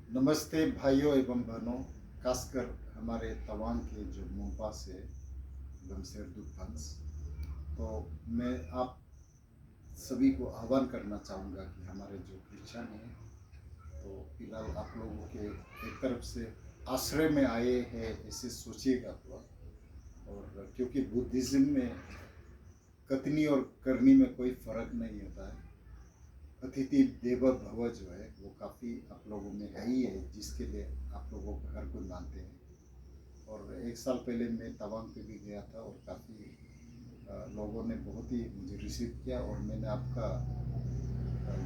नमस्ते भाइयों एवं बहनों, खासकर हमारे तवांग के जो मोपा से गमसेर दुखंस। तो मैं आप सभी को आह्वान करना चाहूँगा कि हमारे जो क्रिश्चियन हैं, तो फिलहाल आप लोगों के एक तरफ से आश्रय में आए हैं ऐसे सोचिएगा थोड़ा। और क्योंकि बुद्धिज़्म में कथनी और करनी में कोई फ़र्क नहीं होता है। अतिथि देवो भव जो है वो काफ़ी आप लोगों में है ही है, जिसके लिए आप लोगों को हर कोई मानते हैं। और एक साल पहले मैं तवांग पे भी गया था और काफ़ी लोगों ने बहुत ही मुझे रिसीव किया। और मैंने आपका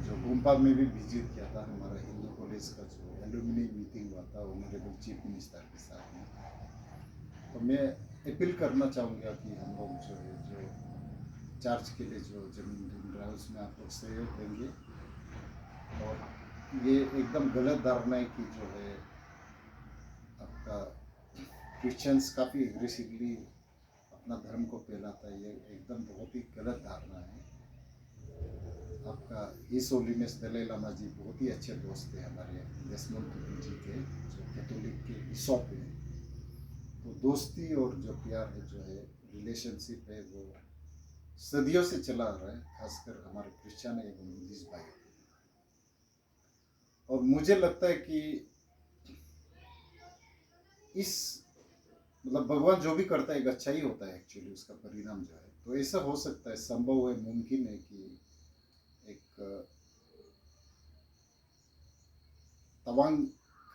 जो गुम्पा में भी विजिट किया था, हमारा हिंदू कॉलेज का जो एलुमिनी मीटिंग हुआ था ऑनरेबल चीफ मिनिस्टर के साथ में। तो मैं अपील करना चाहूँगा कि हम लोग जो है जो चर्च के लिए जो ज़मीन ढूंढ रहा है उसमें आप लोग सहयोग देंगे। और ये एकदम गलत धारणा है कि जो है आपका क्रिश्चियंस काफ़ी एग्रेसिवली अपना धर्म को फैलाता है। ये एकदम बहुत ही गलत धारणा है। आपका हिज होलीनेस दलाई लामा जी बहुत ही अच्छे दोस्त थे हमारे देशमुख तुकी जी के, जो कैथोलिक के बिशप हैं। तो दोस्ती और जो प्यार है जो है रिलेशनशिप है वो सदियों से चला आ रहा है, खासकर हमारे क्रिश्चियन एवं बुद्धिस्ट भाई। और मुझे लगता है कि इस मतलब भगवान जो भी करता है एक अच्छा ही होता है एक्चुअली, उसका परिणाम जो है। तो ऐसा हो सकता है, संभव है, मुमकिन है कि एक तवांग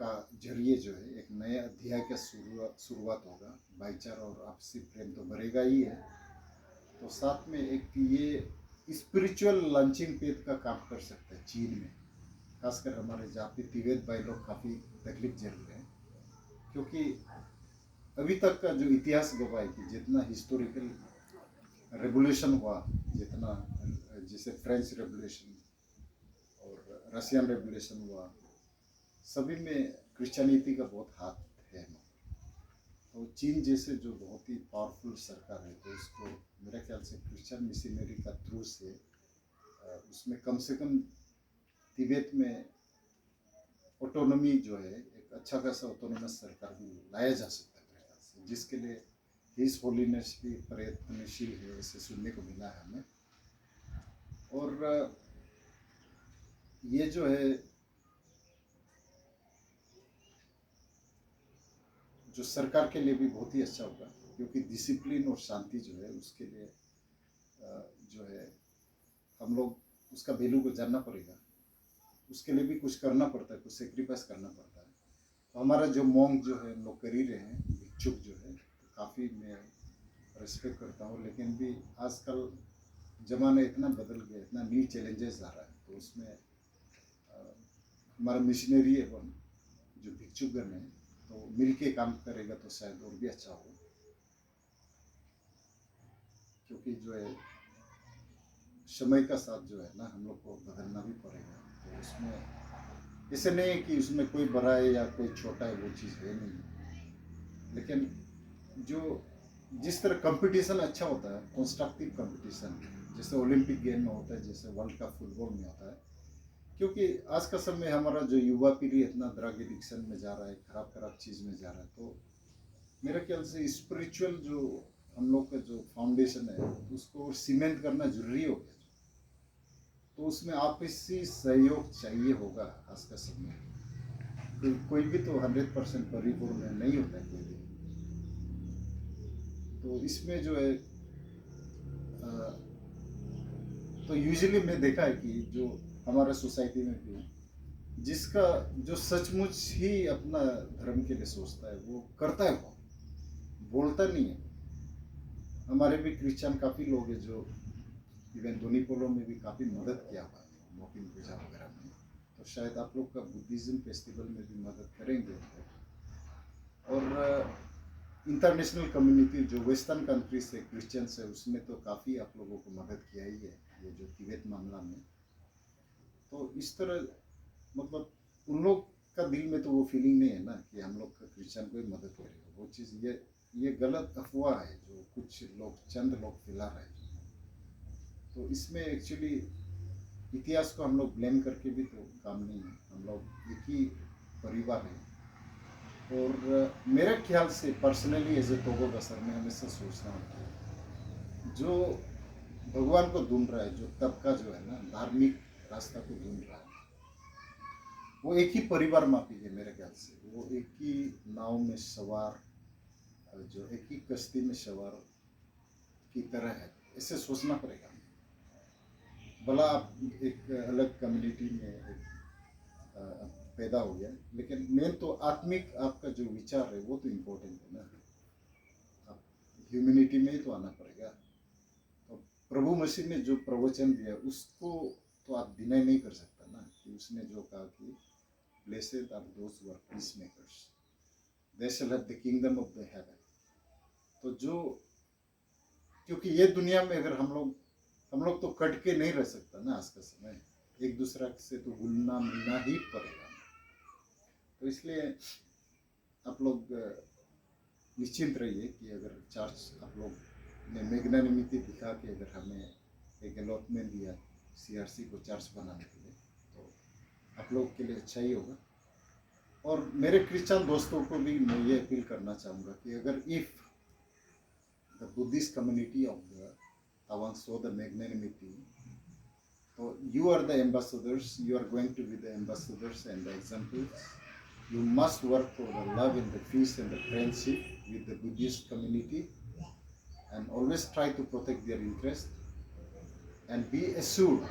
का जरिए जो है एक नए अध्याय का शुरुआत होगा। भाईचारा और आपसी प्रेम तो बढ़ेगा ही है, तो साथ में एक ये स्पिरिचुअल लॉन्चिंग पेड का काम कर सकता है चीन में। खासकर हमारे जहाँ पे तिब्बत भाई लोग काफ़ी तकलीफ झेल रहे हैं, क्योंकि अभी तक का जो इतिहास गवाह है कि जितना हिस्टोरिकल रेवोल्यूशन हुआ, जितना जैसे फ्रेंच रेवोल्यूशन और रशियन रेवोल्यूशन हुआ, सभी में क्रिश्चियनिटी का बहुत हाथ है। तो चीन जैसे जो बहुत ही पावरफुल सरकार है, तो उसको मेरे ख्याल से क्रिश्चियन मिशनरी का थ्रू से उसमें कम से कम तिब्बत में ऑटोनॉमी जो है एक अच्छा खासा ऑटोनोमस सरकार भी लाया जा सकता है मेरे ख्याल से, जिसके लिए हिज होलीनेस भी प्रयत्नशील है, ऐसे सुनने को मिला है हमें। और ये जो है जो सरकार के लिए भी बहुत ही अच्छा होगा, क्योंकि डिसिप्लिन और शांति जो है उसके लिए जो है हम लोग उसका वैल्यू को जानना पड़ेगा। उसके लिए भी कुछ करना पड़ता है, कुछ सेक्रीफाइस करना पड़ता है। तो हमारा जो मॉन्ग जो है हम लोग कर ही रहे हैं, भिक्षुक जो है, तो काफ़ी मैं रिस्पेक्ट करता हूँ। लेकिन भी आजकल ज़माना इतना बदल गया, इतना न्यू चैलेंजेस आ रहा है, तो उसमें हमारा मिशनरी एवं जो भिक्षुकगण है तो मिल के काम करेगा तो शायद और भी अच्छा हो। क्योंकि जो है समय का साथ जो है ना हम लोग को बदलना भी पड़ेगा। तो उसमें ऐसे नहीं है कि उसमें कोई बड़ा है या कोई छोटा है, वो चीज़ है नहीं। लेकिन जो जिस तरह कंपटीशन अच्छा होता है, कंस्ट्रक्टिव कंपटीशन, जैसे ओलंपिक गेम में होता है, जैसे वर्ल्ड कप फुटबॉल में होता है। क्योंकि आज का समय हमारा जो युवा पीढ़ी इतना ड्रग एडिक्शन में जा रहा है, खराब खराब चीज़ में जा रहा है, तो मेरे ख्याल से स्पिरिचुअल जो हम लोग का जो फाउंडेशन है उसको सीमेंट करना जरूरी हो गया। तो उसमें आपसी सहयोग चाहिए होगा आज का समय। तो कोई भी तो 100% परिपूर्ण नहीं होता है कोई भी। तो इसमें जो है तो यूजुअली मैं देखा है कि जो हमारा सोसाइटी में भी जिसका जो सचमुच ही अपना धर्म के लिए सोचता है वो करता है, वो बोलता नहीं है। हमारे भी क्रिश्चियन काफ़ी लोग हैं जो इवन दोनीपोलो में भी काफ़ी मदद किया हुआ है मोकिन पूजा वगैरह में। तो शायद आप लोग का बुद्धिज़्म फेस्टिवल में भी मदद करेंगे। और इंटरनेशनल कम्युनिटी जो वेस्टर्न कंट्री से क्रिश्चियंस है उसमें तो काफ़ी आप लोगों को मदद किया ही है ये जो तिब्बत मामला में। तो इस तरह मतलब उन लोग का दिल में तो वो फीलिंग नहीं है ना कि हम लोग का क्रिश्चियन को ही मदद करेगा। वो चीज़ ये गलत अफवाह है जो कुछ लोग चंद लोग फैला रहे हैं। तो इसमें एक्चुअली इतिहास को हम लोग ब्लेम करके भी तो काम नहीं है। हम लोग एक ही परिवार है। और मेरे ख्याल से पर्सनली एज ए तोगो बसर में हमेशा सोचता हूँ कि जो भगवान को ढूंढ रहा है, जो तबका जो है ना धार्मिक रास्ता को ढूंढ रहा है, वो एक ही परिवार माफी है मेरे ख्याल से। वो एक ही नाव में सवार, जो एक ही कश्ती में सवार की तरह है, ऐसे सोचना पड़ेगा। भला आप एक अलग कम्युनिटी में पैदा हो गया, लेकिन मेन तो आत्मिक आपका जो विचार है वो तो इम्पोर्टेंट है ना। आप ह्यूमैनिटी में ही तो आना पड़ेगा। तो प्रभु मसीह ने जो प्रवचन दिया उसको तो आप डिनाई नहीं कर सकता ना, कि उसने जो कहा कि blessed are those who are peacemakers, they shall have the kingdom of the heaven. तो जो, क्योंकि ये दुनिया में अगर हम लोग तो कट के नहीं रह सकता ना आज का समय, एक दूसरा से तो घुलना मिलना ही पड़ेगा। तो इसलिए आप लोग निश्चिंत रहिए कि अगर चर्च आप लोग ने मैग्नानिमिटी दिखा के अगर हमें एक अलॉटमेंट दिया सीआरसी को चर्च बनाने के लिए, तो आप लोग के लिए अच्छा ही होगा। और मेरे क्रिश्चियन दोस्तों को भी मैं ये अपील करना चाहूँगा कि अगर if the Buddhist community of the Tawang show the magnanimity, so you are the ambassadors, you are going to be the ambassadors and the examples. You must work for the love and the peace and the friendship with the Buddhist community, and always try to protect their interest, and be assured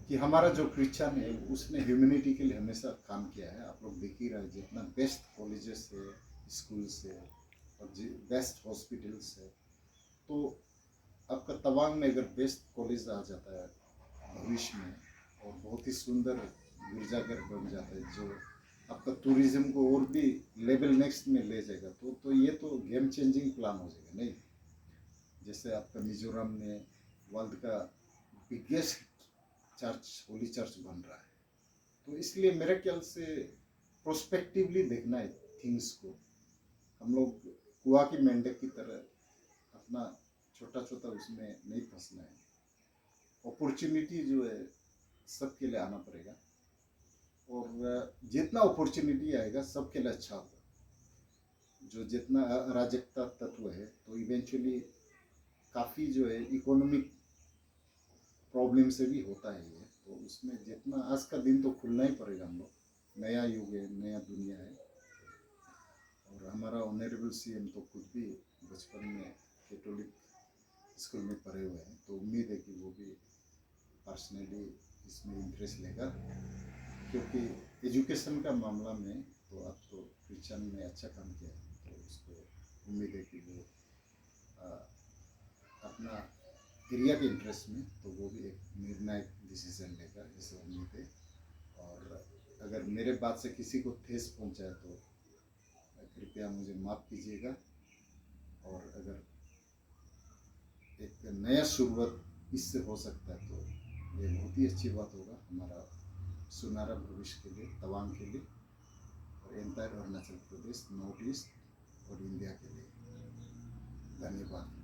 कि हमारा जो Christian है उसने humanity के लिए हमेशा काम किया है। आप लोग देख ही रहे, जितना बेस्ट कॉलेजेस है, स्कूल्स है और बेस्ट हॉस्पिटल्स है, तो आपका तवांग में अगर बेस्ट कॉलेज आ जाता है भविष्य में और बहुत ही सुंदर गिरजाघर बन जाता है जो आपका टूरिज्म को और भी लेवल नेक्स्ट में ले जाएगा, तो ये तो गेम चेंजिंग प्लान हो जाएगा। नहीं, जैसे आपका मिजोरम में वर्ल्ड का बिगेस्ट चर्च, होली चर्च बन रहा है। तो इसलिए मेरे ख्याल से प्रोस्पेक्टिवली देखना है थिंग्स को। हम लोग कुआ की मेंढक की तरह अपना छोटा छोटा उसमें नहीं फंसना है। अपॉर्चुनिटी जो है सबके लिए आना पड़ेगा, और जितना अपॉर्चुनिटी आएगा सबके लिए अच्छा होगा। जो जितना अराजकता तत्व है तो इवेंचुअली काफ़ी जो है इकोनॉमिक प्रॉब्लम से भी होता है ये, तो उसमें जितना आज का दिन तो खुलना ही पड़ेगा। हम लोग नया युग है, नया दुनिया है। और हमारा ऑनरेबल सीएम तो खुद भी बचपन में कैथोलिक स्कूल में पढ़े हुए हैं, तो उम्मीद है कि वो भी पर्सनली इसमें इंटरेस्ट लेगा, क्योंकि एजुकेशन का मामला में तो आप तो क्रिश्चियन में अच्छा काम किया है, तो उसको उम्मीद है कि वो अपना एरिया के इंटरेस्ट में तो वो भी एक निर्णायक डिसीजन लेगा, ऐसे उम्मीद है। और अगर मेरे बात से किसी को ठेस पहुंचा है तो कृपया मुझे माफ़ कीजिएगा। और अगर एक नया शुरुआत इससे हो सकता है तो ये बहुत ही अच्छी बात होगा हमारा सुनहरा भविष्य के लिए, तवांग के लिए और entire Arunachal Pradesh, north east और इंडिया के लिए। धन्यवाद।